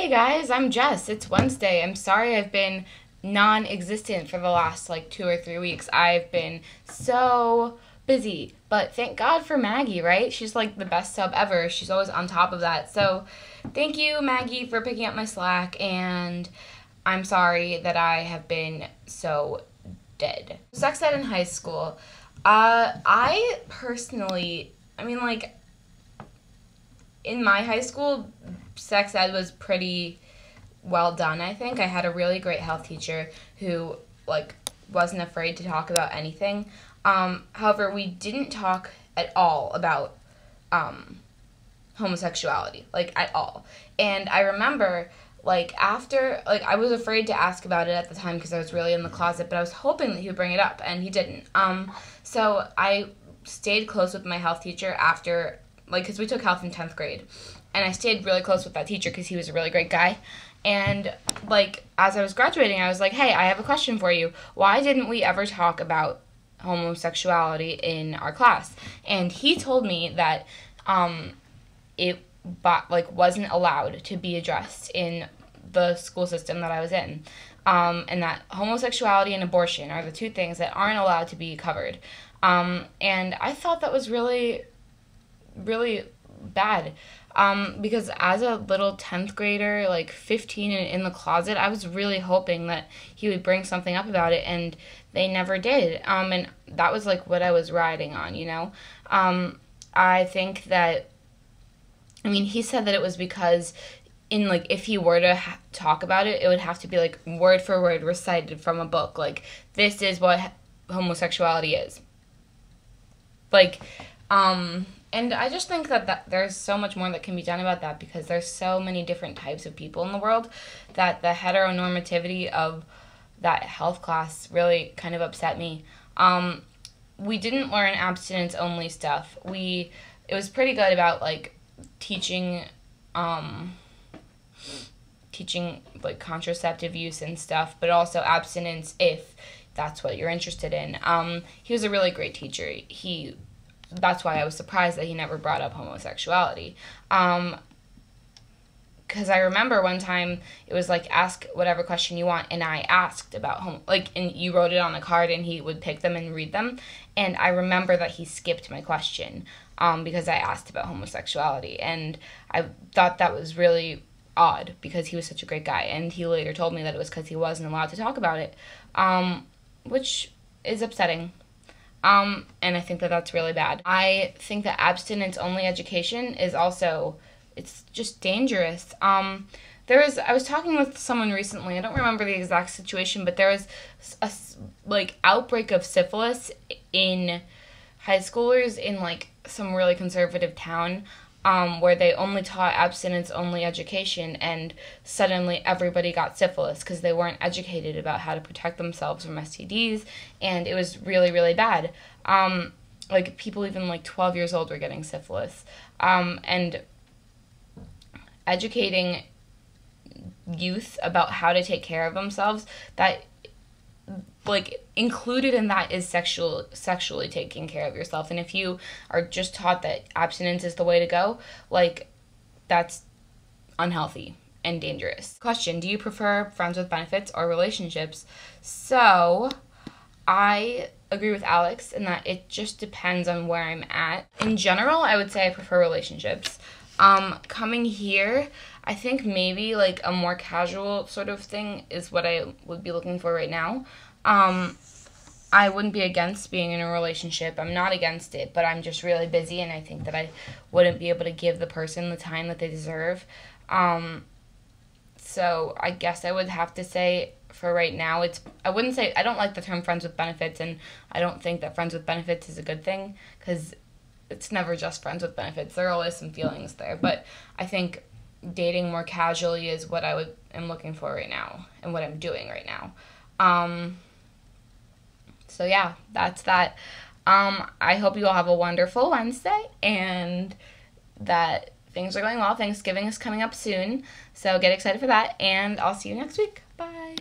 Hey guys, I'm Jess. It's Wednesday. I'm sorry I've been non-existent for the last 2 or 3 weeks. I've been so busy, but thank God for Maggie, right? She's the best sub ever. She's always on top of that. So thank you, Maggie, for picking up my slack, and I'm sorry that I have been so dead. Sex ed in high school. I personally, in my high school, sex ed was pretty well done, I think. I had a really great health teacher who, wasn't afraid to talk about anything. However, we didn't talk at all about homosexuality, at all. And I remember, I was afraid to ask about it at the time because I was really in the closet, but I was hoping that he would bring it up, and he didn't. So I stayed close with my health teacher after, because we took health in 10th grade. And I stayed really close with that teacher because he was a really great guy. And, as I was graduating, I was like, hey, I have a question for you. Why didn't we ever talk about homosexuality in our class? And he told me that it wasn't allowed to be addressed in the school system that I was in. And that homosexuality and abortion are the two things that aren't allowed to be covered. And I thought that was really, really bad. Because as a little 10th grader, 15 and in the closet, I was really hoping that he would bring something up about it, and they never did. And that was what I was riding on, I think that, he said that it was because if he were to talk about it, it would have to be word for word recited from a book. This is what homosexuality is. And I just think that there's so much more that can be done about that, because there's so many different types of people in the world that the heteronormativity of that health class really kind of upset me. We didn't learn abstinence-only stuff. It was pretty good about, teaching contraceptive use and stuff, but also abstinence if that's what you're interested in. He was a really great teacher. That's why I was surprised that he never brought up homosexuality. Because I remember one time it was ask whatever question you want, and I asked about and you wrote it on a card, and he would pick them and read them. And I remember that he skipped my question because I asked about homosexuality, and I thought that was really odd because he was such a great guy. And he later told me that it was because he wasn't allowed to talk about it, which is upsetting. And I think that that's really bad. I think that abstinence-only education is also, it's just dangerous. I was talking with someone recently, I don't remember the exact situation, but there was a, outbreak of syphilis in high schoolers in, some really conservative town, where they only taught abstinence-only education, and suddenly everybody got syphilis because they weren't educated about how to protect themselves from STDs, and it was really, really bad. People even 12 years old were getting syphilis. And educating youth about how to take care of themselves, that included in that is sexually taking care of yourself. And if you are just taught that abstinence is the way to go, that's unhealthy and dangerous. Question: do you prefer friends with benefits or relationships? So I agree with Alex in that it just depends on where I'm at. In general, I would say I prefer relationships. Coming here, I think maybe a more casual sort of thing is what I would be looking for right now. I wouldn't be against being in a relationship. I'm not against it, but I'm just really busy, and I think that I wouldn't be able to give the person the time that they deserve. So I guess I would have to say for right now, I wouldn't say, I don't like the term friends with benefits, and I don't think that friends with benefits is a good thing, because it's never just friends with benefits. There are always some feelings there, but I think dating more casually is what am looking for right now, and what I'm doing right now. So yeah, that's that. I hope you all have a wonderful Wednesday, and that things are going well. Thanksgiving is coming up soon, so get excited for that, and I'll see you next week. Bye.